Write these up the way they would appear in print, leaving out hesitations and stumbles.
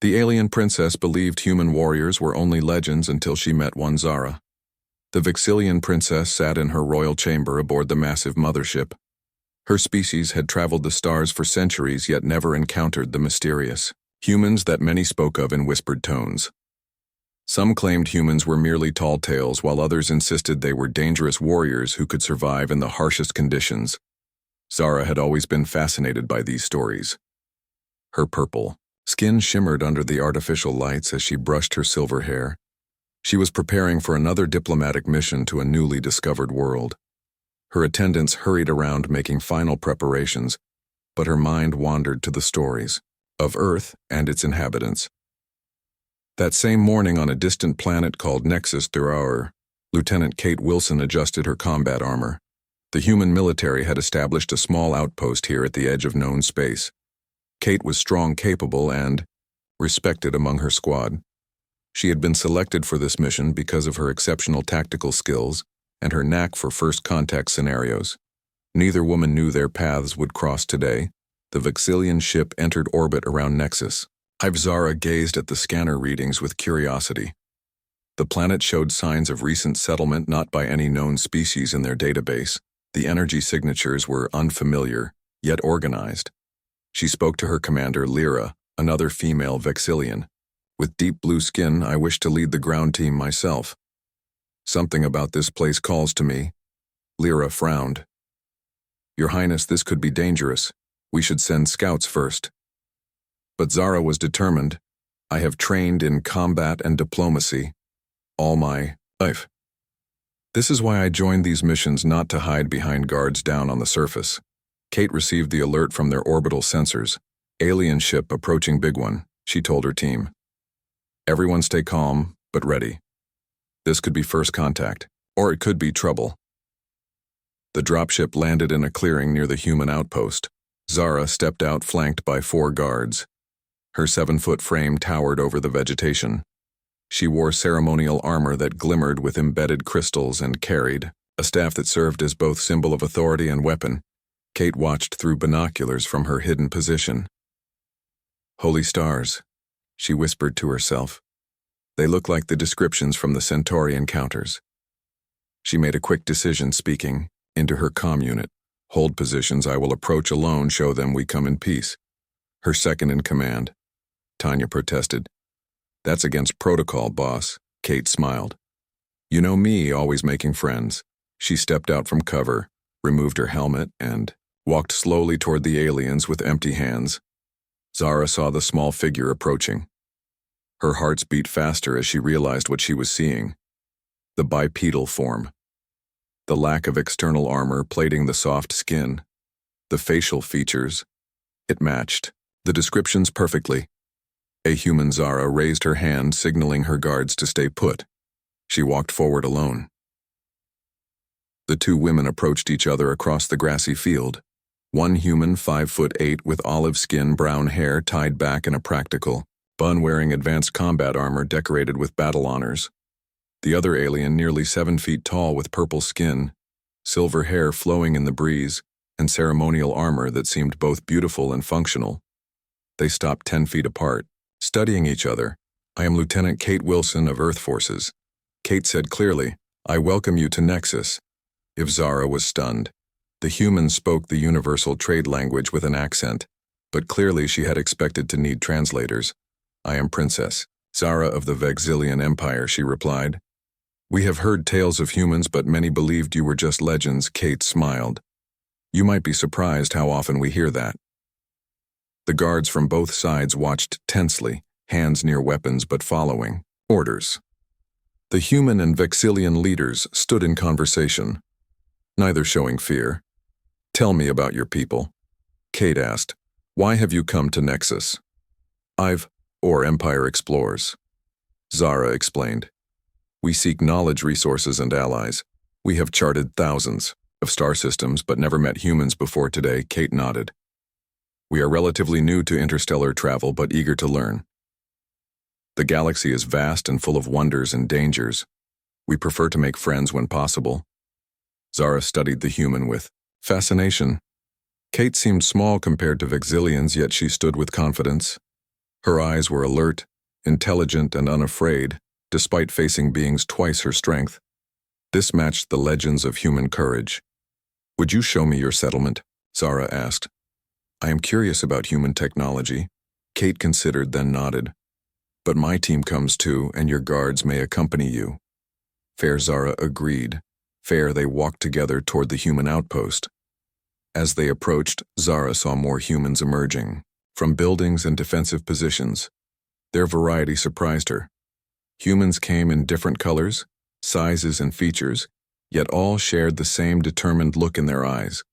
The alien princess believed human warriors were only legends until she met one Zara. The Vexillian princess sat in her royal chamber aboard the massive mothership. Her species had traveled the stars for centuries yet never encountered the mysterious humans that many spoke of in whispered tones. Some claimed humans were merely tall tales, while others insisted they were dangerous warriors who could survive in the harshest conditions. Zara had always been fascinated by these stories. Her purple skin shimmered under the artificial lights as she brushed her silver hair. She was preparing for another diplomatic mission to a newly discovered world. Her attendants hurried around making final preparations, but her mind wandered to the stories of Earth and its inhabitants. That same morning on a distant planet called Nexus Thurauer, Lieutenant Kate Wilson adjusted her combat armor. The human military had established a small outpost here at the edge of known space. Kate was strong, capable, and respected among her squad. She had been selected for this mission because of her exceptional tactical skills and her knack for first contact scenarios. Neither woman knew their paths would cross today. The Vexillian ship entered orbit around Nexus. Zara gazed at the scanner readings with curiosity. The planet showed signs of recent settlement not by any known species in their database. The energy signatures were unfamiliar, yet organized. She spoke to her commander, Lyra, another female Vexillian. With deep blue skin, I wish to lead the ground team myself. Something about this place calls to me. Lyra frowned. Your Highness, this could be dangerous. We should send scouts first. But Zara was determined. I have trained in combat and diplomacy all my life. This is why I joined these missions, not to hide behind guards down on the surface. Kate received the alert from their orbital sensors. Alien ship approaching, big one, she told her team. Everyone stay calm, but ready. This could be first contact, or it could be trouble. The dropship landed in a clearing near the human outpost. Zara stepped out flanked by 4 guards. Her 7-foot frame towered over the vegetation. She wore ceremonial armor that glimmered with embedded crystals and carried a staff that served as both symbol of authority and weapon. Kate watched through binoculars from her hidden position. Holy stars, she whispered to herself. They look like the descriptions from the Centauri encounters. She made a quick decision, speaking into her comm unit. Hold positions, I will approach alone, show them we come in peace. Her second in command, Tanya, protested. That's against protocol, boss. Kate smiled. You know me, always making friends. She stepped out from cover, removed her helmet, and walked slowly toward the aliens with empty hands. Zara saw the small figure approaching. Her hearts beat faster as she realized what she was seeing. The bipedal form. The lack of external armor plating the soft skin. The facial features. It matched the descriptions perfectly. A human Zara raised her hand, signaling her guards to stay put. She walked forward alone. The 2 women approached each other across the grassy field. One human, 5'8", with olive skin, brown hair tied back in a practical bun, wearing advanced combat armor decorated with battle honors. The other alien, nearly 7 feet tall with purple skin, silver hair flowing in the breeze, and ceremonial armor that seemed both beautiful and functional. They stopped 10 feet apart, studying each other. I am Lieutenant Kate Wilson of Earth Forces. Kate said clearly, I welcome you to Nexus. If Zara was stunned. The human spoke the universal trade language with an accent, but clearly she had expected to need translators. I am Princess Zara of the Vexillian Empire, she replied. We have heard tales of humans, but many believed you were just legends, Kate smiled. You might be surprised how often we hear that. The guards from both sides watched tensely, hands near weapons but following orders. The human and Vexillian leaders stood in conversation, neither showing fear. Tell me about your people. Kate asked, why have you come to Nexus? Or Empire explores. Zara explained. We seek knowledge, resources, and allies. We have charted thousands of star systems but never met humans before today, Kate nodded. We are relatively new to interstellar travel but eager to learn. The galaxy is vast and full of wonders and dangers. We prefer to make friends when possible. Zara studied the human with fascination. Kate seemed small compared to Vexillians, yet she stood with confidence. Her eyes were alert, intelligent, and unafraid, despite facing beings twice her strength. This matched the legends of human courage. "Would you show me your settlement?" Zara asked. "I am curious about human technology." Kate considered, then nodded. "But my team comes too, and your guards may accompany you." Fair Zara agreed. Fair, they walked together toward the human outpost. As they approached, Zara saw more humans emerging, from buildings and defensive positions. Their variety surprised her. Humans came in different colors, sizes, and features, yet all shared the same determined look in their eyes.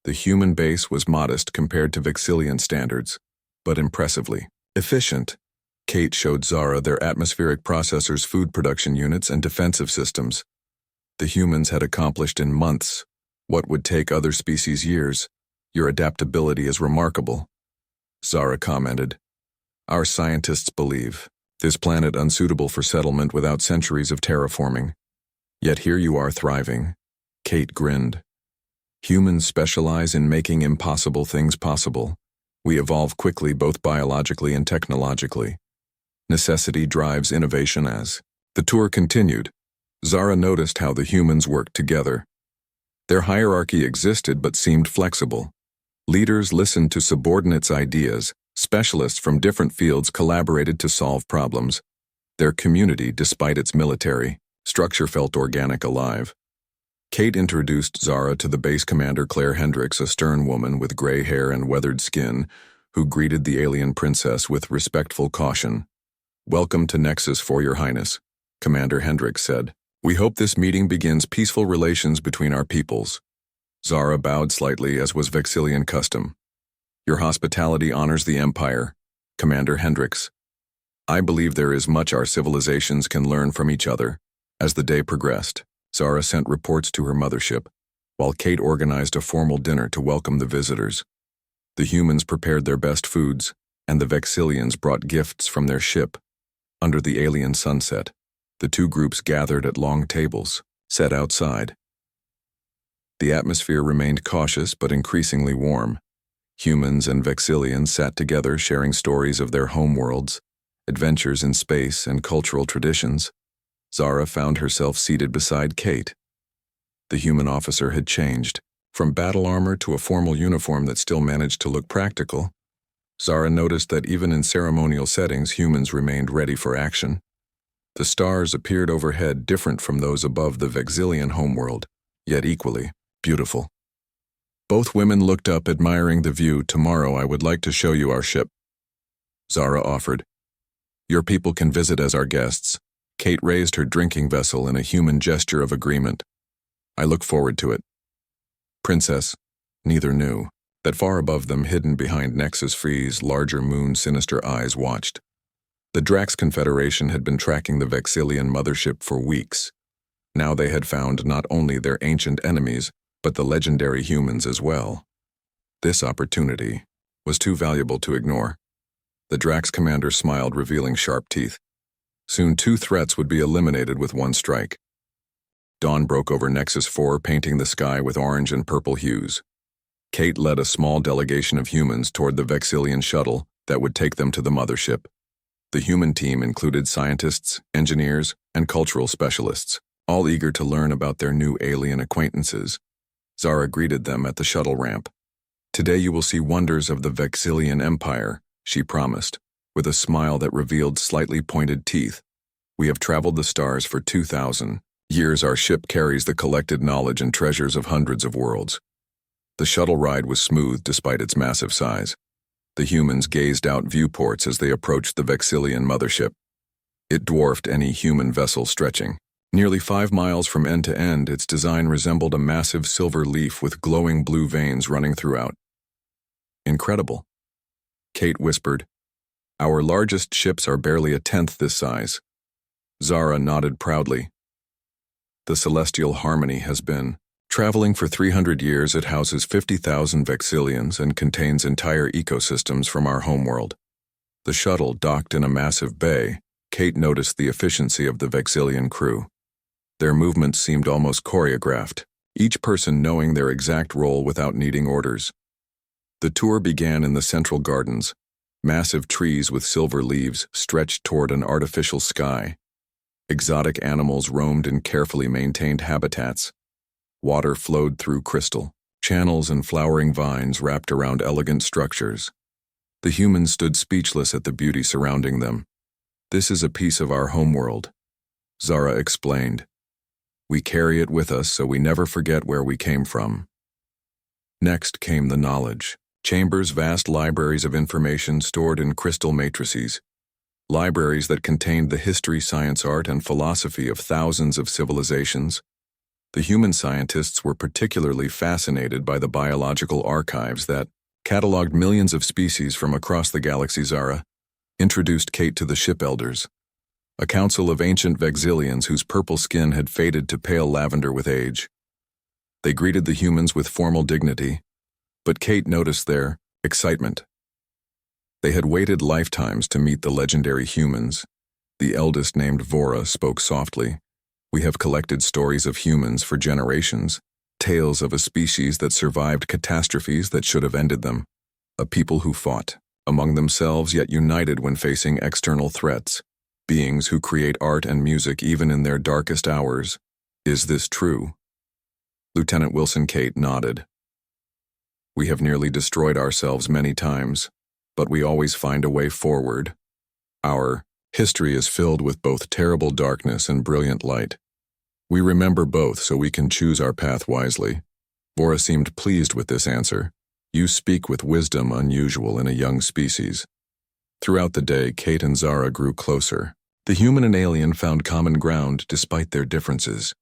The human base was modest compared to Vexillian standards, but impressively efficient. Kate showed Zara their atmospheric processors, food production units, and defensive systems. The humans had accomplished in months what would take other species years. "Your adaptability is remarkable," Zara commented. "Our scientists believe this planet unsuitable for settlement without centuries of terraforming. Yet here you are thriving." Kate grinned. "Humans specialize in making impossible things possible. We evolve quickly both biologically and technologically. Necessity drives innovation." As the tour continued, Zara noticed how the humans worked together. Their hierarchy existed but seemed flexible. Leaders listened to subordinates' ideas. Specialists from different fields collaborated to solve problems. Their community, despite its military structure, felt organic, alive. Kate introduced Zara to the base commander, Claire Hendricks, a stern woman with gray hair and weathered skin, who greeted the alien princess with respectful caution. "Welcome to Nexus, for your highness," Commander Hendricks said. "We hope this meeting begins peaceful relations between our peoples." Zara bowed slightly, as was Vexillian custom. "Your hospitality honors the Empire, Commander Hendricks. I believe there is much our civilizations can learn from each other." As the day progressed, Zara sent reports to her mothership, while Kate organized a formal dinner to welcome the visitors. The humans prepared their best foods, and the Vexillians brought gifts from their ship. Under the alien sunset, the two groups gathered at long tables, set outside. The atmosphere remained cautious but increasingly warm. Humans and Vexillians sat together, sharing stories of their homeworlds, adventures in space, and cultural traditions. Zara found herself seated beside Kate. The human officer had changed, from battle armor to a formal uniform that still managed to look practical. Zara noticed that even in ceremonial settings, humans remained ready for action. The stars appeared overhead, different from those above the Vexillian homeworld, yet equally beautiful. Both women looked up, admiring the view. "Tomorrow I would like to show you our ship," Zara offered. "Your people can visit as our guests." Kate raised her drinking vessel in a human gesture of agreement. "I look forward to it." Princess, neither knew that far above them, hidden behind Nexus Free's larger moon, sinister eyes watched. The Drax Confederation had been tracking the Vexillian mothership for weeks. Now they had found not only their ancient enemies, but the legendary humans as well. This opportunity was too valuable to ignore. The Drax commander smiled, revealing sharp teeth. Soon 2 threats would be eliminated with 1 strike. Dawn broke over Nexus 4, painting the sky with orange and purple hues. Kate led a small delegation of humans toward the Vexillian shuttle that would take them to the mothership. The human team included scientists, engineers, and cultural specialists, all eager to learn about their new alien acquaintances. Zara greeted them at the shuttle ramp. "Today you will see wonders of the Vexillian Empire," she promised, with a smile that revealed slightly pointed teeth. "We have traveled the stars for 2,000 years. Our ship carries the collected knowledge and treasures of hundreds of worlds." The shuttle ride was smooth despite its massive size. The humans gazed out viewports as they approached the Vexillian mothership. It dwarfed any human vessel stretching. Nearly 5 miles from end to end, its design resembled a massive silver leaf with glowing blue veins running throughout. "Incredible," Kate whispered. "Our largest ships are barely a tenth this size." Zara nodded proudly. "The Celestial Harmony has been traveling for 300 years. It houses 50,000 Vexillians and contains entire ecosystems from our homeworld." The shuttle docked in a massive bay. Kate noticed the efficiency of the Vexillian crew. Their movements seemed almost choreographed, each person knowing their exact role without needing orders. The tour began in the central gardens. Massive trees with silver leaves stretched toward an artificial sky. Exotic animals roamed in carefully maintained habitats. Water flowed through crystal channels and flowering vines wrapped around elegant structures. The humans stood speechless at the beauty surrounding them. "This is a piece of our homeworld," Zara explained. "We carry it with us so we never forget where we came from." Next came the knowledge. Chambers, vast libraries of information stored in crystal matrices. Libraries that contained the history, science, art, and philosophy of thousands of civilizations. The human scientists were particularly fascinated by the biological archives that cataloged millions of species from across the galaxy. Zara introduced Kate to the ship elders, a council of ancient Vexillians whose purple skin had faded to pale lavender with age. They greeted the humans with formal dignity, but Kate noticed their excitement. They had waited lifetimes to meet the legendary humans. The eldest, named Vora, spoke softly. "We have collected stories of humans for generations, tales of a species that survived catastrophes that should have ended them, a people who fought among themselves yet united when facing external threats, beings who create art and music even in their darkest hours. Is this true?" Lieutenant Wilson Kate nodded. "We have nearly destroyed ourselves many times, but we always find a way forward. Our history is filled with both terrible darkness and brilliant light. We remember both so we can choose our path wisely." Vora seemed pleased with this answer. "You speak with wisdom unusual in a young species." Throughout the day, Kate and Zara grew closer. The human and alien found common ground despite their differences.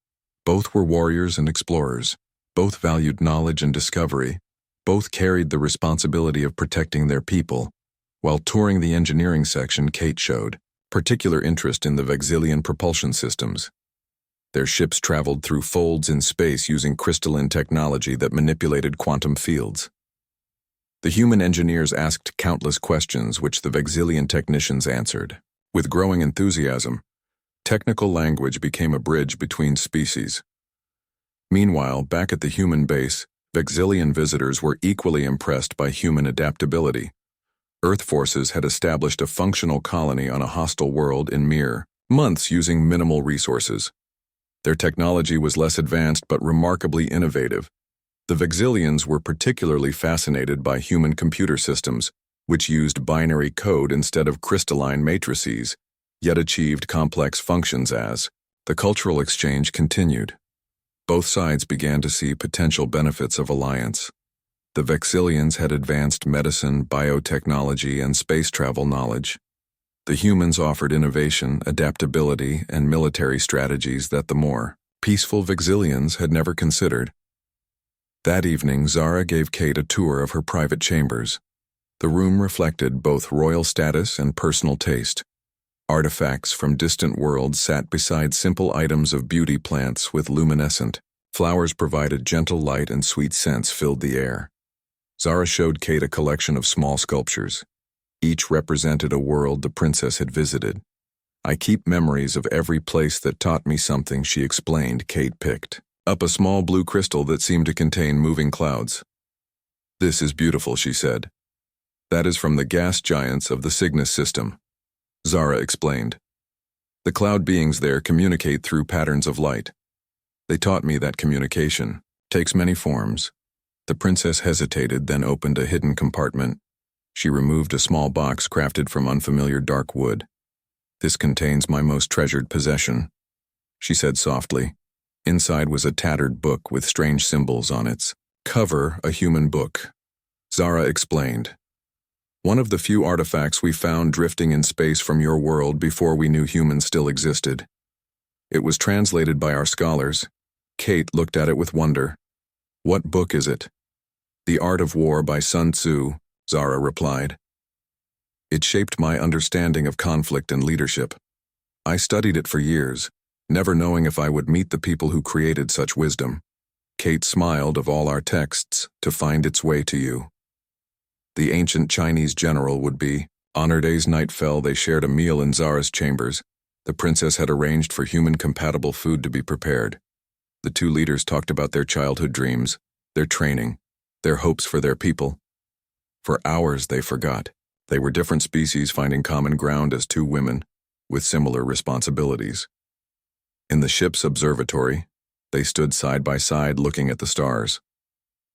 Both were warriors and explorers. Both valued knowledge and discovery. Both carried the responsibility of protecting their people. While touring the engineering section, Kate showed particular interest in the Vexillian propulsion systems. Their ships traveled through folds in space using crystalline technology that manipulated quantum fields. The human engineers asked countless questions which the Vexillian technicians answered. With growing enthusiasm, technical language became a bridge between species. Meanwhile, back at the human base, Vexillian visitors were equally impressed by human adaptability. Earth forces had established a functional colony on a hostile world in mere months using minimal resources. Their technology was less advanced but remarkably innovative. The Vexillians were particularly fascinated by human computer systems, which used binary code instead of crystalline matrices, yet achieved complex functions. As the cultural exchange continued, both sides began to see potential benefits of alliance. The Vexillians had advanced medicine, biotechnology, and space travel knowledge. The humans offered innovation, adaptability, and military strategies that the more peaceful Vexillians had never considered. That evening, Zara gave Kate a tour of her private chambers. The room reflected both royal status and personal taste. Artifacts from distant worlds sat beside simple items of beauty. Plants with luminescent flowers provided gentle light and sweet scents filled the air. Zara showed Kate a collection of small sculptures. Each represented a world the princess had visited. "I keep memories of every place that taught me something," she explained. Kate picked up a small blue crystal that seemed to contain moving clouds. "This is beautiful," she said. "That is from the gas giants of the Cygnus system," Zara explained. "The cloud beings there communicate through patterns of light. They taught me that communication takes many forms." The princess hesitated, then opened a hidden compartment. She removed a small box crafted from unfamiliar dark wood. "This contains my most treasured possession," she said softly. Inside was a tattered book with strange symbols on its cover. "A human book," Zara explained. "One of the few artifacts we found drifting in space from your world before we knew humans still existed. It was translated by our scholars." Kate looked at it with wonder. "What book is it?" "The Art of War by Sun Tzu," Zara replied. "It shaped my understanding of conflict and leadership. I studied it for years, never knowing if I would meet the people who created such wisdom." Kate smiled. "Of all our texts, to find its way to you." The ancient Chinese general would be honored. As night fell, they shared a meal in Zara's chambers. The princess had arranged for human-compatible food to be prepared. The two leaders talked about their childhood dreams, their training, their hopes for their people. For hours they forgot They were different species finding common ground as two women, with similar responsibilities. In the ship's observatory, they stood side by side looking at the stars.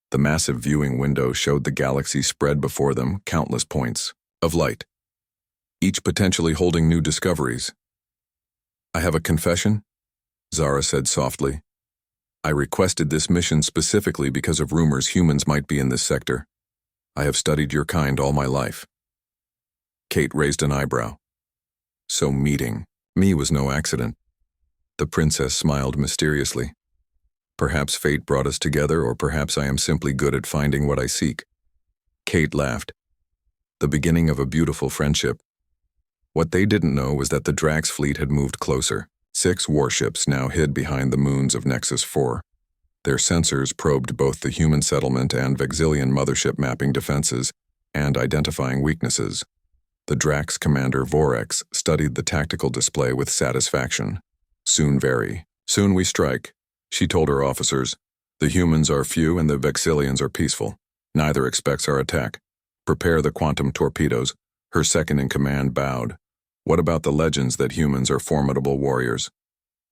The massive viewing window showed the galaxy spread before them, countless points of light, each potentially holding new discoveries. "I have a confession," Zara said softly. "I requested this mission specifically because of rumors humans might be in this sector. I have studied your kind all my life." Kate raised an eyebrow. "So meeting me was no accident." The princess smiled mysteriously. "Perhaps fate brought us together, or perhaps I am simply good at finding what I seek." Kate laughed. The beginning of a beautiful friendship. What they didn't know was that the Drax fleet had moved closer. 6 warships now hid behind the moons of Nexus 4. Their sensors probed both the human settlement and Vexillian mothership, mapping defenses and identifying weaknesses. The Drax commander Vorex studied the tactical display with satisfaction. Soon we strike," she told her officers. "The humans are few and the Vexillians are peaceful. Neither expects our attack. Prepare the quantum torpedoes." Her second-in-command bowed. "What about the legends that humans are formidable warriors?"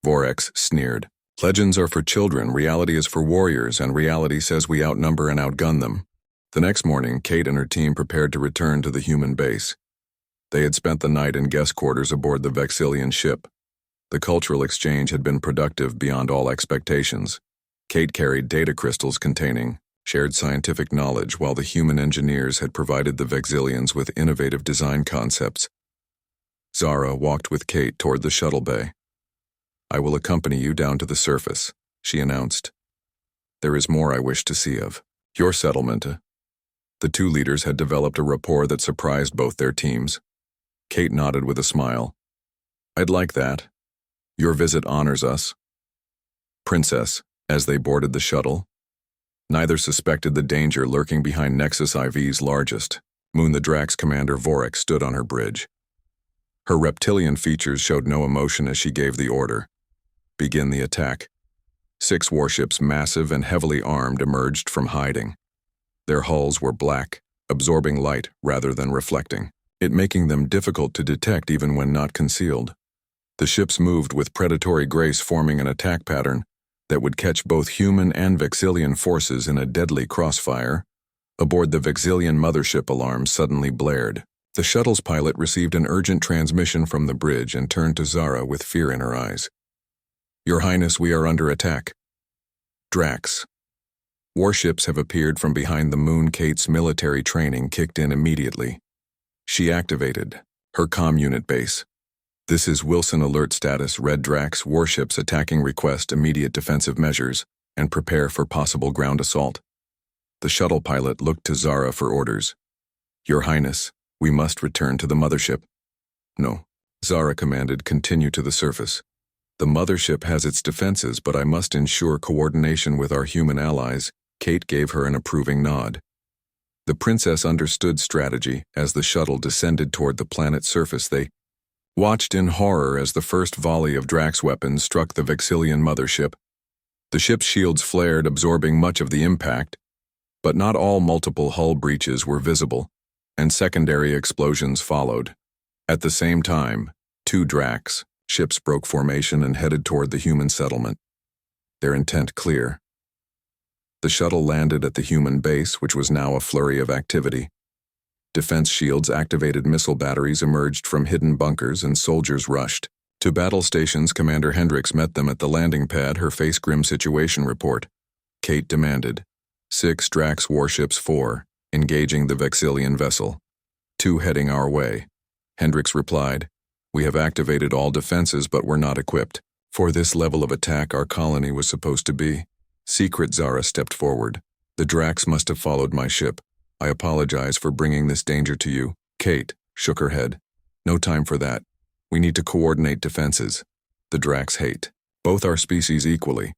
Vorex sneered. "Legends are for children, reality is for warriors, and reality says we outnumber and outgun them." The next morning, Kate and her team prepared to return to the human base. They had spent the night in guest quarters aboard the Vexillian ship. The cultural exchange had been productive beyond all expectations. Kate carried data crystals containing shared scientific knowledge, while the human engineers had provided the Vexillians with innovative design concepts. Zara walked with Kate toward the shuttle bay. "I will accompany you down to the surface," she announced. "There is more I wish to see of your settlement." The two leaders had developed a rapport that surprised both their teams. Kate nodded with a smile. "I'd like that. Your visit honors us." "Princess," as they boarded the shuttle. Neither suspected the danger lurking behind Nexus IV's largest moon. The Drax commander Vorex stood on her bridge. Her reptilian features showed no emotion as she gave the order. "Begin the attack." 6 warships, massive and heavily armed, emerged from hiding. Their hulls were black, absorbing light rather than reflecting, it making them difficult to detect even when not concealed. The ships moved with predatory grace, forming an attack pattern that would catch both human and Vexillian forces in a deadly crossfire. Aboard the Vexillian mothership, alarms suddenly blared. The shuttle's pilot received an urgent transmission from the bridge and turned to Zara with fear in her eyes. "Your Highness, we are under attack." Drax. Warships have appeared from behind the moon. Kate's military training kicked in immediately. She activated her comm unit base. "This is Wilson alert status. Red Drax warships attacking. Request immediate defensive measures and prepare for possible ground assault." The shuttle pilot looked to Zara for orders. "Your Highness, we must return to the mothership." "No," Zara commanded, "continue to the surface. The mothership has its defenses, but I must ensure coordination with our human allies." Kate gave her an approving nod. The princess understood strategy. As the shuttle descended toward the planet's surface, they watched in horror as the first volley of Drax weapons struck the Vexillian mothership. The ship's shields flared, absorbing much of the impact, but not all. Multiple hull breaches were visible, and secondary explosions followed. At the same time, 2 Drax ships broke formation and headed toward the human settlement, their intent clear. The shuttle landed at the human base, which was now a flurry of activity. Defense shields activated, missile batteries emerged from hidden bunkers, and soldiers rushed to battle stations. Commander Hendricks met them at the landing pad, her face grim. "Situation report." Kate demanded. 6 Drax warships, 4 engaging the Vexillian vessel, 2 heading our way. Hendricks replied, "We have activated all defenses, but we're not equipped for this level of attack our colony was supposed to be." Secret. Zara stepped forward. "The Drax must have followed my ship. I apologize for bringing this danger to you." Kate shook her head. "No time for that. We need to coordinate defenses. The Drax hate both our species equally."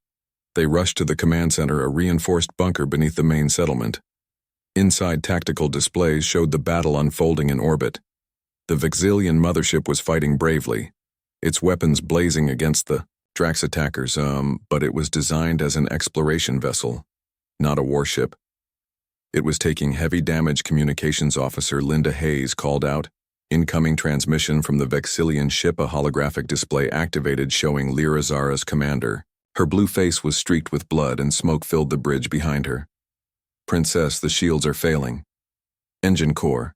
They rushed to the command center, a reinforced bunker beneath the main settlement. Inside, tactical displays showed the battle unfolding in orbit. The Vexillian mothership was fighting bravely, its weapons blazing against the Drax attackers, but it was designed as an exploration vessel, not a warship. It was taking heavy damage. Communications Officer Linda Hayes called out, "Incoming transmission from the Vexillian ship." A holographic display activated showing Lyra, Zara's commander. Her blue face was streaked with blood and smoke filled the bridge behind her. "Princess, the shields are failing. Engine core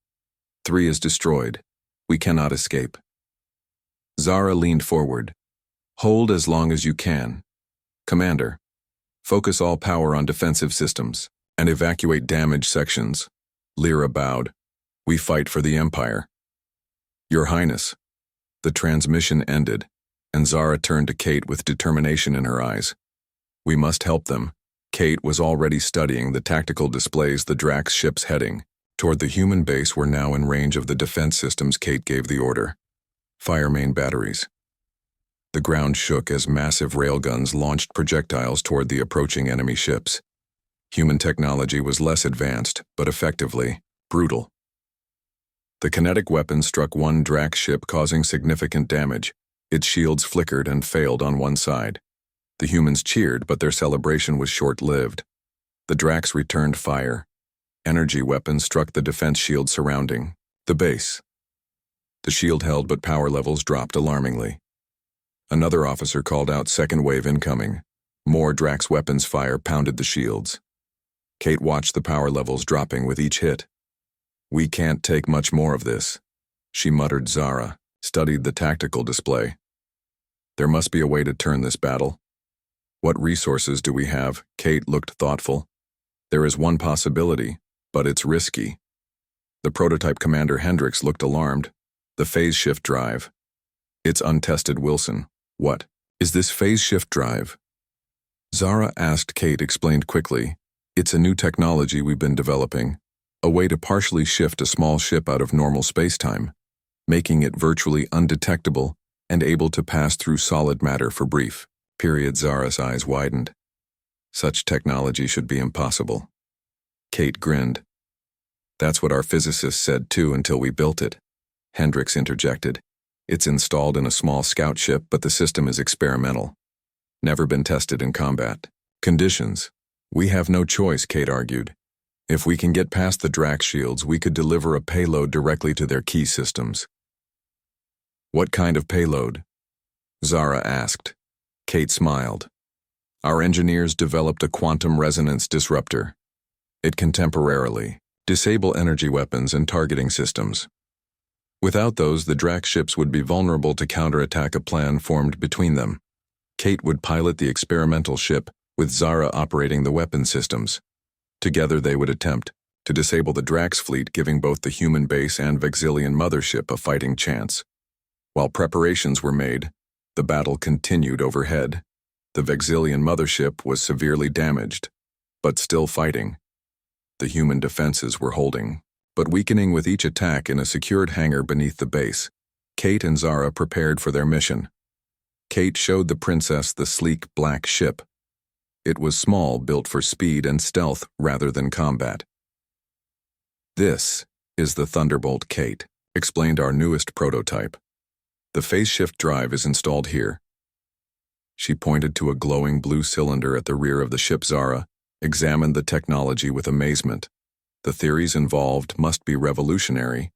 3 is destroyed. We cannot escape." Zara leaned forward. "Hold as long as you can. Commander, focus all power on defensive systems and evacuate damaged sections." Lyra bowed. "We fight for the Empire." "Your Highness." The transmission ended, and Zara turned to Kate with determination in her eyes. "We must help them." Kate was already studying the tactical displays. The Drax ship's heading toward the human base were now in range of the defense systems. Kate gave the order. "Fire main batteries." The ground shook as massive railguns launched projectiles toward the approaching enemy ships. Human technology was less advanced, but effectively brutal. The kinetic weapon struck one Drax ship, causing significant damage. Its shields flickered and failed on one side. The humans cheered, but their celebration was short-lived. The Drax returned fire. Energy weapons struck the defense shield surrounding the base. The shield held, but power levels dropped alarmingly. Another officer called out, "Second wave incoming." More Drax weapons fire pounded the shields. Kate watched the power levels dropping with each hit. "We can't take much more of this," she muttered. Zara studied the tactical display. "There must be a way to turn this battle." "What resources do we have?" Kate looked thoughtful. "There is one possibility, but it's risky." The prototype Commander Hendricks looked alarmed. "The phase shift drive." "It's untested, Wilson." "What is this phase shift drive?" Zara asked. Kate explained quickly. "It's a new technology we've been developing, a way to partially shift a small ship out of normal spacetime, making it virtually undetectable and able to pass through solid matter for brief periods." Zara's eyes widened. "Such technology should be impossible." Kate grinned. "That's what our physicists said too until we built it." Hendricks interjected. "It's installed in a small scout ship, but the system is experimental. Never been tested in combat conditions." "We have no choice," Kate argued. "If we can get past the Drax shields, we could deliver a payload directly to their key systems." "What kind of payload?" Zara asked. Kate smiled. "Our engineers developed a quantum resonance disruptor. It can temporarily disable energy weapons and targeting systems. Without those, the Drax ships would be vulnerable to counterattack. A plan formed between them. Kate would pilot the experimental ship, with Zara operating the weapon systems. Together they would attempt to disable the Drax fleet, giving both the human base and Vexillian mothership a fighting chance. While preparations were made, the battle continued overhead. The Vexillian mothership was severely damaged, but still fighting. The human defenses were holding, but weakening with each attack. In a secured hangar beneath the base, Kate and Zara prepared for their mission. Kate showed the princess the sleek black ship. It was small, built for speed and stealth rather than combat. "This is the Thunderbolt," Kate explained, "our newest prototype. The phase shift drive is installed here." She pointed to a glowing blue cylinder at the rear of the ship. Zara examined the technology with amazement. The theories involved must be revolutionary.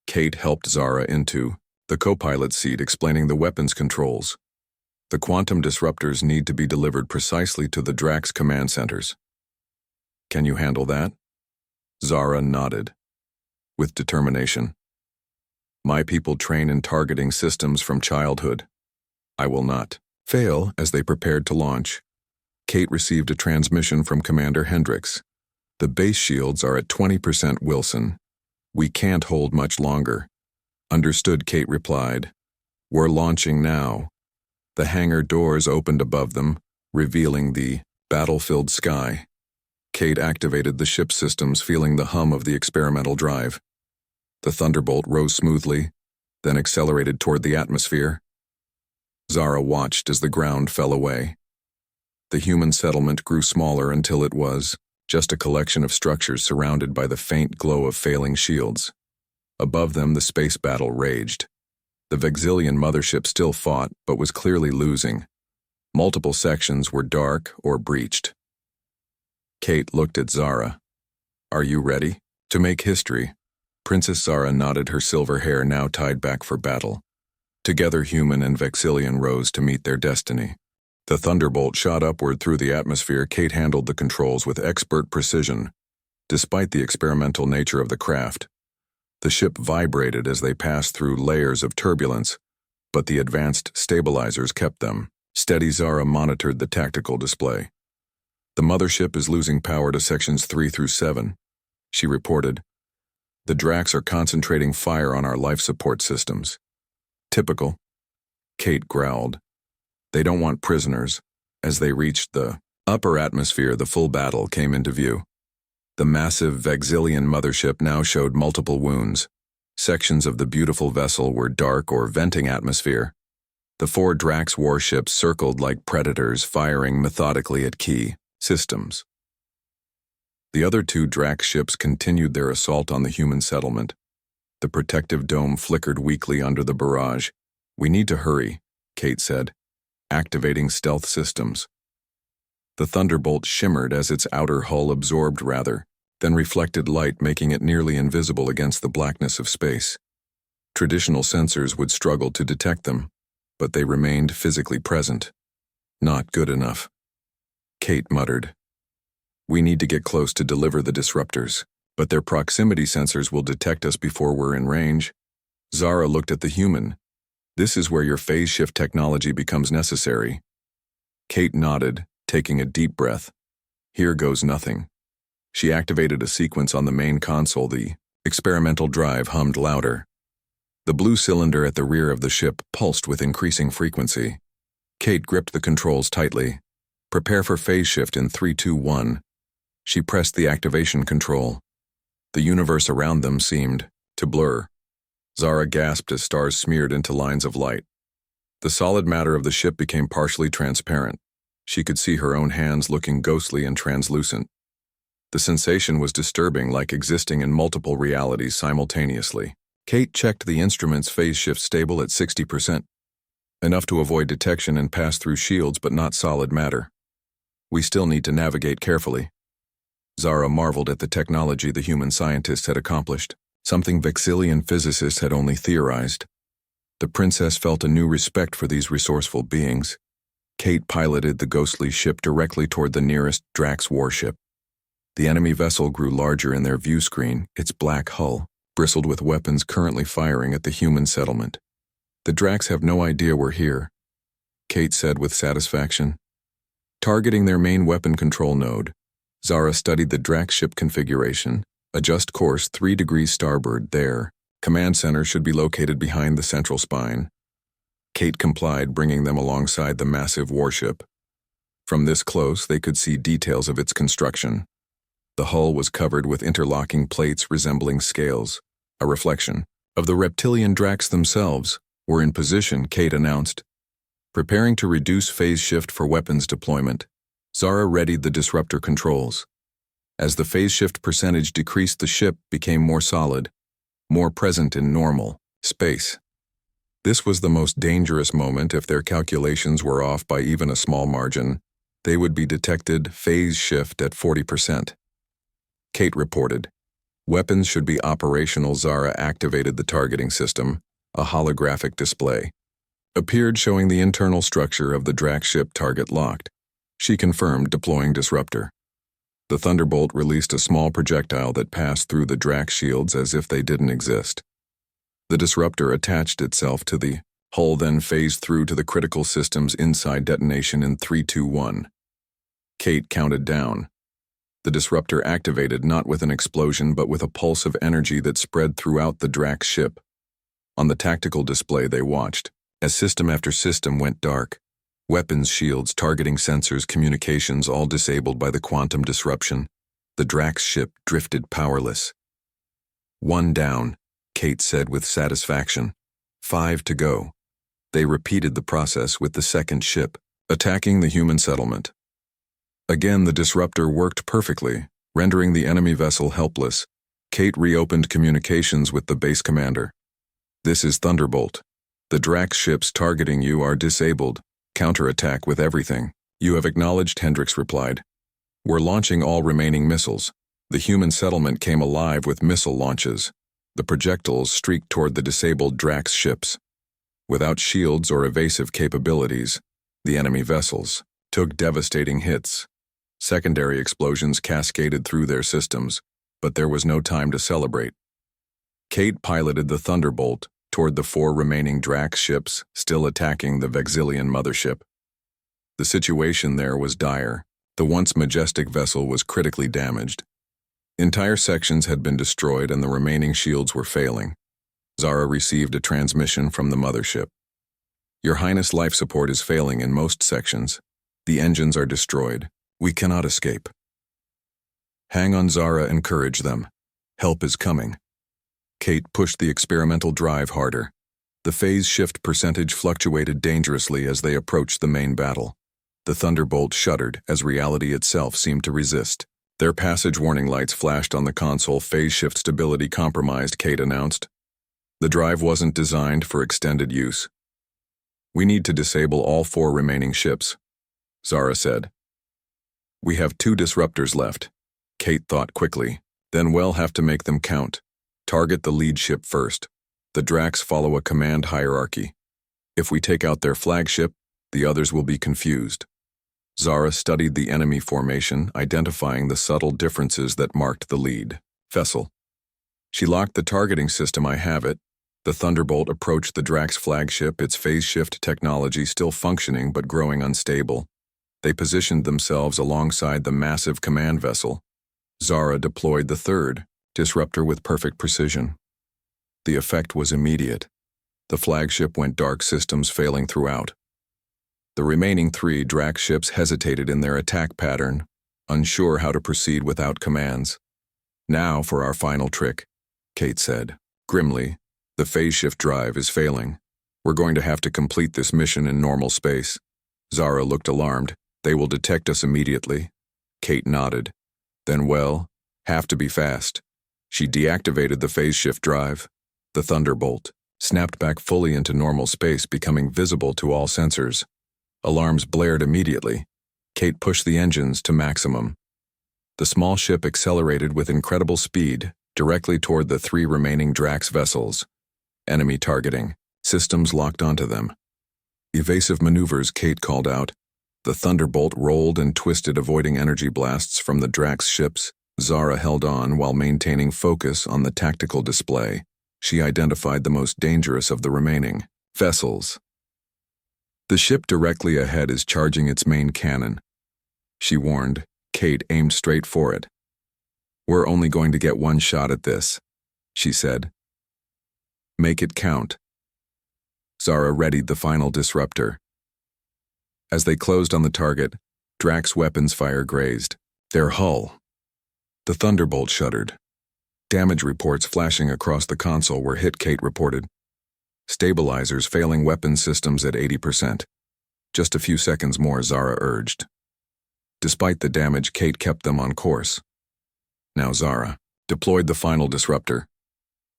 Kate helped Zara into the co-pilot seat, explaining the weapons controls. "The quantum disruptors need to be delivered precisely to the Drax command centers." "Can you handle that?" Zara nodded. With determination. "My people train in targeting systems from childhood. I will not fail." As they prepared to launch, Kate received a transmission from Commander Hendricks. "The base shields are at 20%, Wilson. We can't hold much longer." "Understood," Kate replied. "We're launching now." The hangar doors opened above them, revealing the battle-filled sky. Kate activated the ship systems, feeling the hum of the experimental drive. The Thunderbolt rose smoothly, then accelerated toward the atmosphere. Zara watched as the ground fell away. The human settlement grew smaller until it was just a collection of structures surrounded by the faint glow of failing shields. Above them, the space battle raged. The Vexillian mothership still fought, but was clearly losing. Multiple sections were dark or breached. Kate looked at Zara. Are you ready? To make history, Princess Zara nodded, her silver hair now tied back for battle. Together, human and Vexillian rose to meet their destiny. The thunderbolt shot upward through the atmosphere. Kate handled the controls with expert precision. Despite the experimental nature of the craft, the ship vibrated as they passed through layers of turbulence, but the advanced stabilizers kept them steady. Zara monitored the tactical display. The mothership is losing power to sections 3 through 7, she reported. The Dracs are concentrating fire on our life support systems. Typical, Kate growled. They don't want prisoners. As they reached the upper atmosphere, the full battle came into view. The massive Vexillian mothership now showed multiple wounds. Sections of the beautiful vessel were dark or venting atmosphere. The 4 Drax warships circled like predators, firing methodically at key systems. The other 2 Drax ships continued their assault on the human settlement. The protective dome flickered weakly under the barrage. We need to hurry, Kate said, activating stealth systems. The thunderbolt shimmered as its outer hull absorbed then reflected light, making it nearly invisible against the blackness of space. Traditional sensors would struggle to detect them, but they remained physically present. Not good enough. Kate muttered. We need to get close to deliver the disruptors, but their proximity sensors will detect us before we're in range. Zara looked at the human. This is where your phase shift technology becomes necessary. Kate nodded, taking a deep breath. Here goes nothing. She activated a sequence on the main console. The experimental drive hummed louder. The blue cylinder at the rear of the ship pulsed with increasing frequency. Kate gripped the controls tightly. Prepare for phase shift in 3, 2, 1. She pressed the activation control. The universe around them seemed to blur. Zara gasped as stars smeared into lines of light. The solid matter of the ship became partially transparent. She could see her own hands looking ghostly and translucent. The sensation was disturbing, like existing in multiple realities simultaneously. Kate checked the instrument's phase shift stable at 60%. Enough to avoid detection and pass through shields, but not solid matter. We still need to navigate carefully. Zara marveled at the technology the human scientists had accomplished, something Vexillian physicists had only theorized. The princess felt a new respect for these resourceful beings. Kate piloted the ghostly ship directly toward the nearest Drax warship. The enemy vessel grew larger in their view screen. Its black hull bristled with weapons currently firing at the human settlement. The Drax have no idea we're here, Kate said with satisfaction. Targeting their main weapon control node, Zara studied the Drax ship configuration. Adjust course 3 degrees starboard there. Command center should be located behind the central spine. Kate complied, bringing them alongside the massive warship. From this close, they could see details of its construction. The hull was covered with interlocking plates resembling scales, a reflection of the reptilian Drax themselves. Were in position, Kate announced. Preparing to reduce phase shift for weapons deployment, Zara readied the disruptor controls. As the phase shift percentage decreased, the ship became more solid, more present in normal space. This was the most dangerous moment. If their calculations were off by even a small margin, they would be detected. Phase shift at 40%. Kate reported. Weapons should be operational. Zara activated the targeting system. A holographic display appeared showing the internal structure of the Drax ship. Target locked. She confirmed, deploying disruptor. The thunderbolt released a small projectile that passed through the Drax shields as if they didn't exist. The disruptor attached itself to the hull, then phased through to the critical systems inside. Detonation in 3, 2, 1. Kate counted down. The disruptor activated not with an explosion but with a pulse of energy that spread throughout the Drax ship. On the tactical display they watched, as system after system went dark. Weapons, shields, targeting sensors, communications, all disabled by the quantum disruption. The Drax ship drifted powerless. 1 down, Kate said with satisfaction. 5 to go. They repeated the process with the second ship, attacking the human settlement. Again, the disruptor worked perfectly, rendering the enemy vessel helpless. Kate reopened communications with the base commander. This is Thunderbolt. The Drax ships targeting you are disabled. Counterattack with everything. You have acknowledged, Hendricks replied. We're launching all remaining missiles. The human settlement came alive with missile launches. The projectiles streaked toward the disabled Drax ships. Without shields or evasive capabilities, the enemy vessels took devastating hits. Secondary explosions cascaded through their systems, but there was no time to celebrate. Kate piloted the Thunderbolt toward the 4 remaining Drax ships still attacking the Vexillian mothership. The situation there was dire. The once majestic vessel was critically damaged. Entire sections had been destroyed and the remaining shields were failing. Zara received a transmission from the mothership. Your Highness, life support is failing in most sections. The engines are destroyed. We cannot escape. Hang on, Zara, encourage them. Help is coming. Kate pushed the experimental drive harder. The phase shift percentage fluctuated dangerously as they approached the main battle. The Thunderbolt shuddered as reality itself seemed to resist. Their passage warning lights flashed on the console. Phase shift stability compromised, Kate announced. The drive wasn't designed for extended use. We need to disable all 4 remaining ships, Zara said. We have 2 disruptors left. Kate thought quickly. Then we'll have to make them count. Target the lead ship first. The Drax follow a command hierarchy. If we take out their flagship, the others will be confused. Zara studied the enemy formation, identifying the subtle differences that marked the lead vessel. She locked the targeting system. I have it. The Thunderbolt approached the Drax flagship, its phase shift technology still functioning but growing unstable. They positioned themselves alongside the massive command vessel. Zara deployed the 3rd disruptor with perfect precision. The effect was immediate. The flagship went dark, systems failing throughout. The remaining 3 Drax ships hesitated in their attack pattern, unsure how to proceed without commands. Now for our final trick, Kate said. Grimly, the phase shift drive is failing. We're going to have to complete this mission in normal space. Zara looked alarmed. They will detect us immediately. Kate nodded. Then have to be fast. She deactivated the phase shift drive. The Thunderbolt snapped back fully into normal space, becoming visible to all sensors. Alarms blared immediately. Kate pushed the engines to maximum. The small ship accelerated with incredible speed, directly toward the 3 remaining Drax vessels. Enemy targeting. Systems locked onto them. Evasive maneuvers, Kate called out. The Thunderbolt rolled and twisted, avoiding energy blasts from the Drax ships. Zara held on while maintaining focus on the tactical display. She identified the most dangerous of the remaining vessels. The ship directly ahead is charging its main cannon, she warned. Kate aimed straight for it. We're only going to get 1 shot at this, she said. Make it count. Zara readied the final disruptor. As they closed on the target, Drax weapons fire grazed their hull. The Thunderbolt shuddered. Damage reports flashing across the console were hit, Kate reported. Stabilizers failing, weapon systems at 80%. Just a few seconds more, Zara urged. Despite the damage, Kate kept them on course. Now Zara deployed the final disruptor.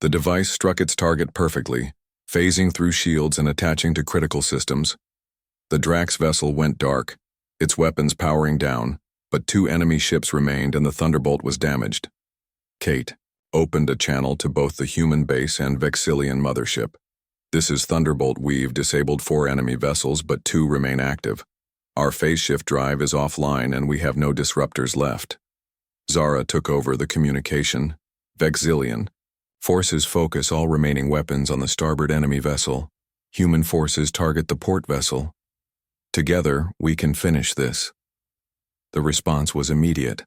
The device struck its target perfectly, phasing through shields and attaching to critical systems. The Drax vessel went dark, its weapons powering down, but 2 enemy ships remained and the Thunderbolt was damaged. Kate opened a channel to both the human base and Vexillian mothership. This is Thunderbolt. We've disabled 4 enemy vessels, but 2 remain active. Our phase shift drive is offline and we have no disruptors left. Zara took over the communication. Vexillian forces focus all remaining weapons on the starboard enemy vessel. Human forces target the port vessel. Together, we can finish this. The response was immediate.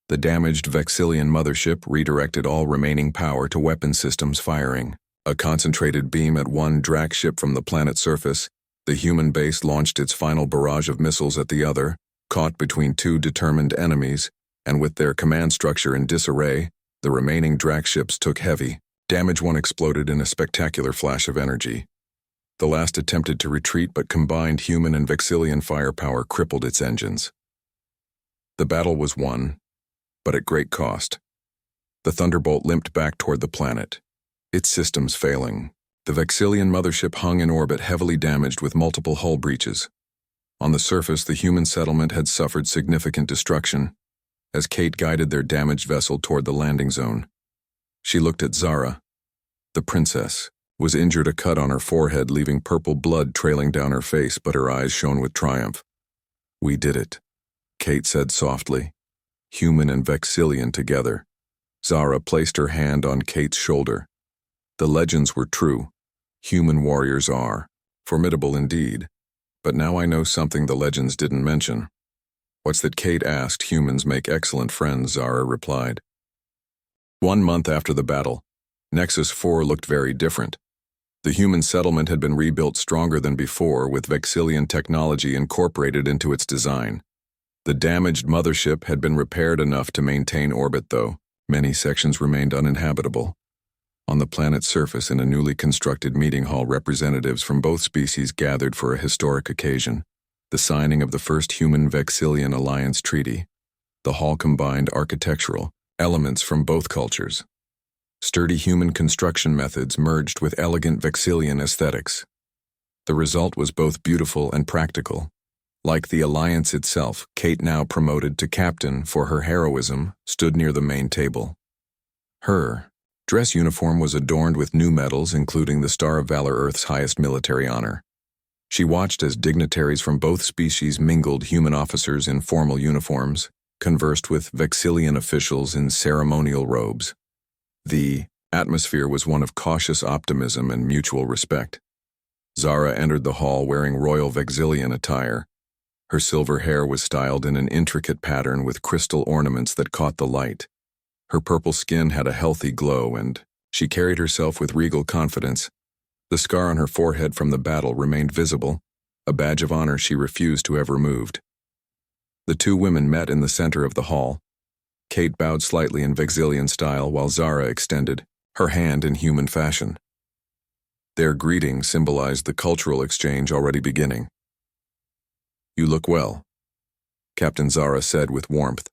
The damaged Vexillian mothership redirected all remaining power to weapon systems firing. A concentrated beam at 1 Drax ship from the planet's surface, the human base launched its final barrage of missiles at the other, caught between 2 determined enemies, and with their command structure in disarray, the remaining Drax ships took heavy damage. 1 exploded in a spectacular flash of energy. The last attempted to retreat, but combined human and Vexillian firepower crippled its engines. The battle was won, but at great cost. The Thunderbolt limped back toward the planet, its systems failing. The Vexillian mothership hung in orbit, heavily damaged with multiple hull breaches. On the surface, the human settlement had suffered significant destruction. as Kate guided their damaged vessel toward the landing zone. She looked at Zara. The princess was injured, a cut on her forehead, leaving purple blood trailing down her face, but her eyes shone with triumph. "We did it," Kate said softly. "Human and Vexillian together." Zara placed her hand on Kate's shoulder. "The legends were true. Human warriors are formidable indeed. But now I know something the legends didn't mention." "What's that?" Kate asked. "Humans make excellent friends," Zara replied. 1 month after the battle, Nexus 4 looked very different. The human settlement had been rebuilt stronger than before, with Vexillian technology incorporated into its design. The damaged mothership had been repaired enough to maintain orbit, though many sections remained uninhabitable. On the planet's surface, in a newly constructed meeting hall, representatives from both species gathered for a historic occasion: the signing of the first Human-Vexillian Alliance Treaty. The hall combined architectural elements from both cultures. Sturdy human construction methods merged with elegant Vexillian aesthetics. The result was both beautiful and practical. Like the Alliance itself, Kate, now promoted to captain for her heroism, stood near the main table. Her dress uniform was adorned with new medals, including the Star of Valor, Earth's highest military honor. She watched as dignitaries from both species mingled: human officers in formal uniforms, conversed with Vexillian officials in ceremonial robes. The atmosphere was one of cautious optimism and mutual respect. Zara entered the hall wearing royal Vexillian attire. Her silver hair was styled in an intricate pattern with crystal ornaments that caught the light. Her purple skin had a healthy glow, and she carried herself with regal confidence. The scar on her forehead from the battle remained visible, a badge of honor she refused to have removed. The two women met in the center of the hall. Kate bowed slightly in Vexillian style, while Zara extended her hand in human fashion. Their greeting symbolized the cultural exchange already beginning. "You look well," Captain Zara said with warmth.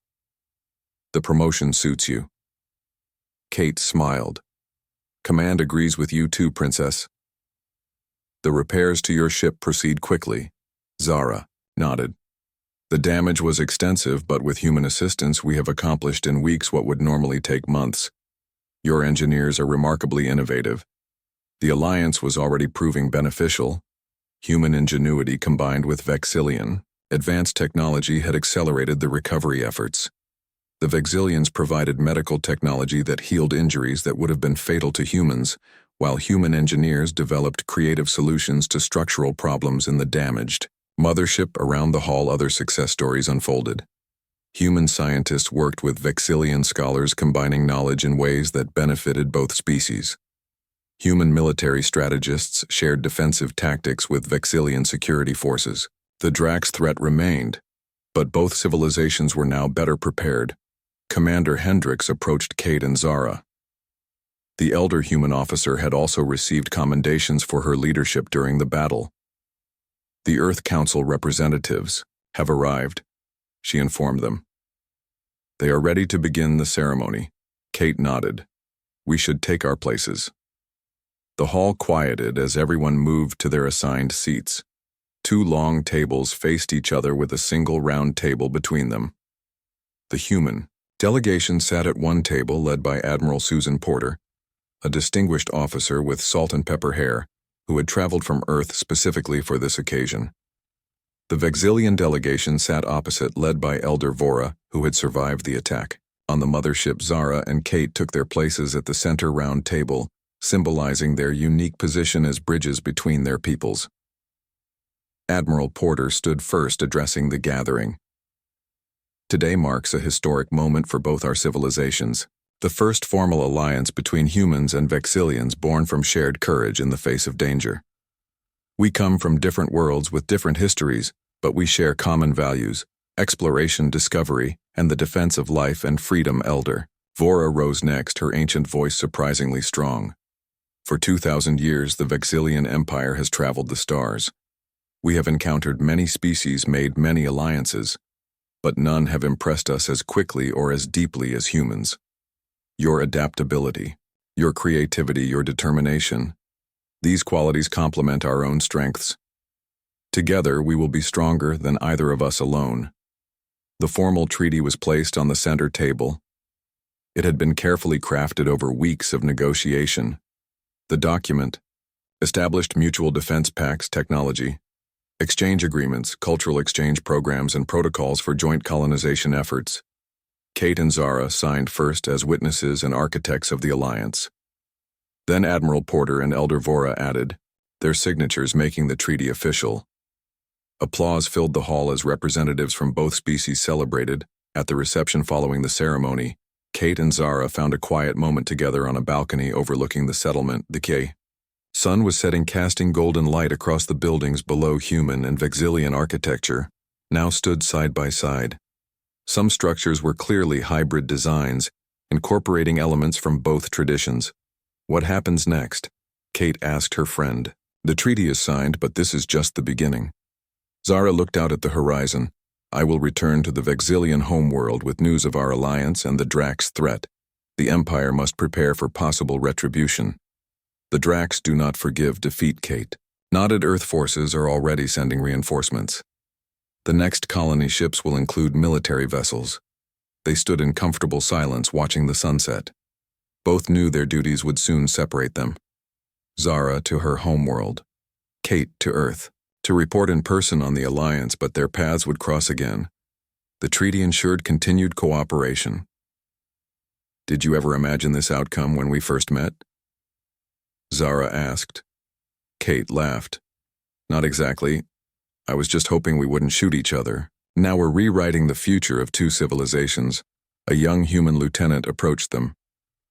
"The promotion suits you." Kate smiled. "Command agrees with you too, Princess." "The repairs to your ship proceed quickly," Zara nodded. "The damage was extensive, but with human assistance we have accomplished in weeks what would normally take months. Your engineers are remarkably innovative. The Alliance was already proving beneficial. Human ingenuity combined with Vexillian advanced technology had accelerated the recovery efforts. The Vexillians provided medical technology that healed injuries that would have been fatal to humans, while human engineers developed creative solutions to structural problems in the damaged mothership. Around the hall, other success stories unfolded. Human scientists worked with Vexillian scholars, combining knowledge in ways that benefited both species. Human military strategists shared defensive tactics with Vexillian security forces. The Drax threat remained, but both civilizations were now better prepared. Commander Hendricks approached Kate and Zara. The elder human officer had also received commendations for her leadership during the battle. "The Earth Council representatives have arrived," she informed them. "They are ready to begin the ceremony." Kate nodded. "We should take our places." The hall quieted as everyone moved to their assigned seats. 2 long tables faced each other with a single round table between them. The human delegation sat at one table, led by Admiral Susan Porter, a distinguished officer with salt and pepper hair, who had traveled from Earth specifically for this occasion. The Vexillian delegation sat opposite, led by Elder Vora, who had survived the attack. On the mothership, Zara and Kate took their places at the center round table, symbolizing their unique position as bridges between their peoples. Admiral Porter stood first, addressing the gathering. "Today marks a historic moment for both our civilizations, the first formal alliance between humans and Vexillians born from shared courage in the face of danger. We come from different worlds with different histories, but we share common values: exploration, discovery, and the defense of life and freedom." Elder Vora rose next, her ancient voice surprisingly strong. "For 2,000 years, the Vexillian Empire has traveled the stars. We have encountered many species, made many alliances, but none have impressed us as quickly or as deeply as humans. Your adaptability, your creativity, your determination, these qualities complement our own strengths. Together, we will be stronger than either of us alone." The formal treaty was placed on the center table. It had been carefully crafted over weeks of negotiation. The document established mutual defense pacts, technology, exchange agreements, cultural exchange programs, and protocols for joint colonization efforts. Kate and Zara signed first as witnesses and architects of the alliance. Then Admiral Porter and Elder Vora added, their signatures making the treaty official. Applause filled the hall as representatives from both species celebrated. At the reception following the ceremony, Kate and Zara found a quiet moment together on a balcony overlooking the settlement. The sun was setting, casting golden light across the buildings below. Human and Vexillian architecture now stood side by side. Some structures were clearly hybrid designs, incorporating elements from both traditions. What happens next? Kate asked her friend. The treaty is signed, but this is just the beginning. Zara looked out at the horizon. I will return to the Vexillian homeworld with news of our alliance and the Drax threat. The Empire must prepare for possible retribution. The Drax do not forgive defeat, Kate. Knotted Earth forces are already sending reinforcements. The next colony ships will include military vessels. They stood in comfortable silence watching the sunset. Both knew their duties would soon separate them. Zara to her homeworld, Kate to Earth, to report in person on the alliance, but their paths would cross again. The treaty ensured continued cooperation. Did you ever imagine this outcome when we first met? Zara asked. Kate laughed. Not exactly. I was just hoping we wouldn't shoot each other. Now we're rewriting the future of two civilizations. A young human lieutenant approached them.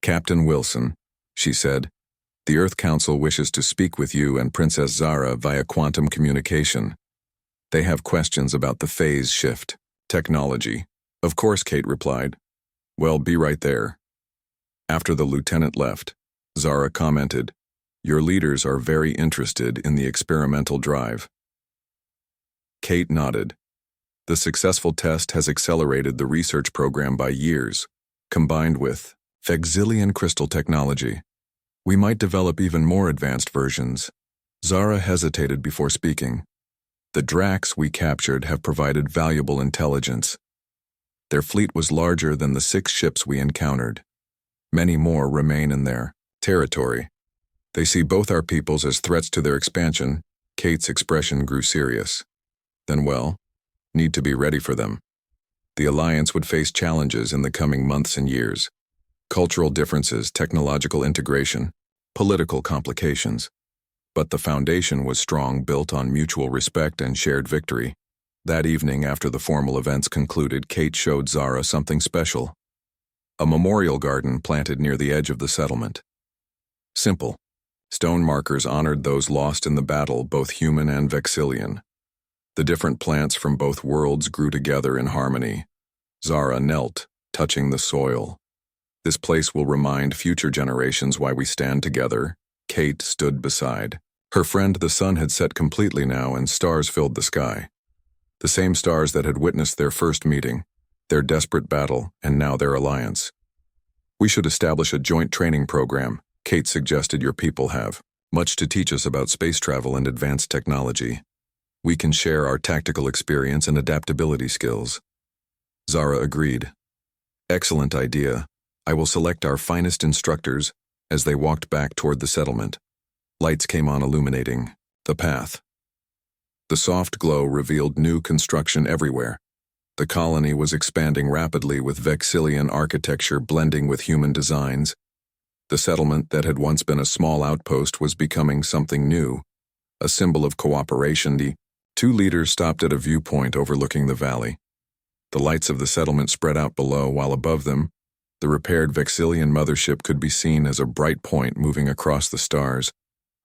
Captain Wilson, she said, the Earth Council wishes to speak with you and Princess Zara via quantum communication. They have questions about the phase shift technology. Of course, Kate replied. Well, be right there. After the lieutenant left, Zara commented, your leaders are very interested in the experimental drive. Kate nodded. The successful test has accelerated the research program by years, combined with Vexillian crystal technology. We might develop even more advanced versions. Zara hesitated before speaking. The Drax we captured have provided valuable intelligence. Their fleet was larger than the 6 ships we encountered. Many more remain in their territory. They see both our peoples as threats to their expansion. Kate's expression grew serious. Then, well, need to be ready for them. The alliance would face challenges in the coming months and years. Cultural differences, technological integration, political complications. But the foundation was strong, built on mutual respect and shared victory. That evening, after the formal events concluded, Kate showed Zara something special. A memorial garden planted near the edge of the settlement. Simple. Stone markers honored those lost in the battle, both human and Vexillian. The different plants from both worlds grew together in harmony. Zara knelt, touching the soil. This place will remind future generations why we stand together. Kate stood beside. Her friend, the sun had set completely now, and stars filled the sky. The same stars that had witnessed their first meeting, their desperate battle, and now their alliance. We should establish a joint training program. Kate suggested your people have much to teach us about space travel and advanced technology. We can share our tactical experience and adaptability skills. Zara agreed. Excellent idea. I will select our finest instructors. As they walked back toward the settlement, lights came on, illuminating the path. The soft glow revealed new construction everywhere. The colony was expanding rapidly, with Vexillian architecture blending with human designs. The settlement that had once been a small outpost was becoming something new, a symbol of cooperation. The 2 leaders stopped at a viewpoint overlooking the valley. The lights of the settlement spread out below, while above them, the repaired Vexillian mothership could be seen as a bright point moving across the stars.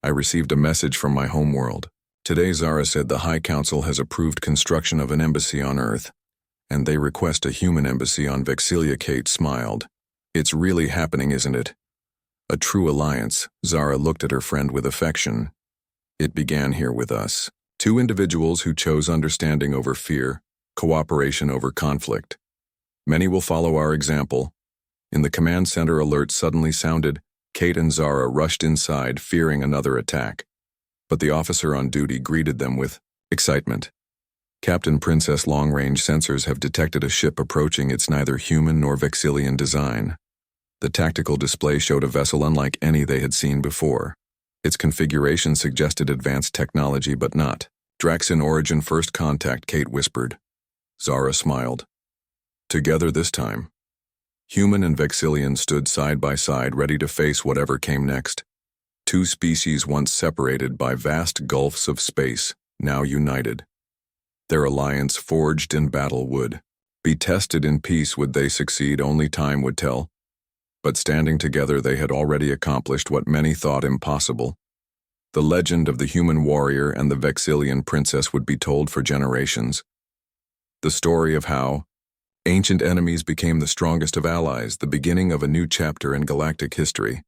I received a message from my homeworld. Today, Zara said the High Council has approved construction of an embassy on Earth, and they request a human embassy on Vexilia. Kate smiled. It's really happening, isn't it? A true alliance. Zara looked at her friend with affection. It began here with us. 2 individuals who chose understanding over fear, cooperation over conflict. Many will follow our example. In the command center, alert suddenly sounded. Kate and Zara rushed inside, fearing another attack. But the officer on duty greeted them with excitement. Captain Princess long-range sensors have detected a ship approaching. It's neither human nor Vexillian design. The tactical display showed a vessel unlike any they had seen before. Its configuration suggested advanced technology, but not. Draxin origin first contact, Kate whispered. Zara smiled. Together this time. Human and Vexillian stood side by side, ready to face whatever came next. Two species once separated by vast gulfs of space, now united. Their alliance, forged in battle, would be tested in peace. Would they succeed? Only time would tell. But standing together, they had already accomplished what many thought impossible. The legend of the human warrior and the Vexillian princess would be told for generations. The story of how ancient enemies became the strongest of allies, the beginning of a new chapter in galactic history.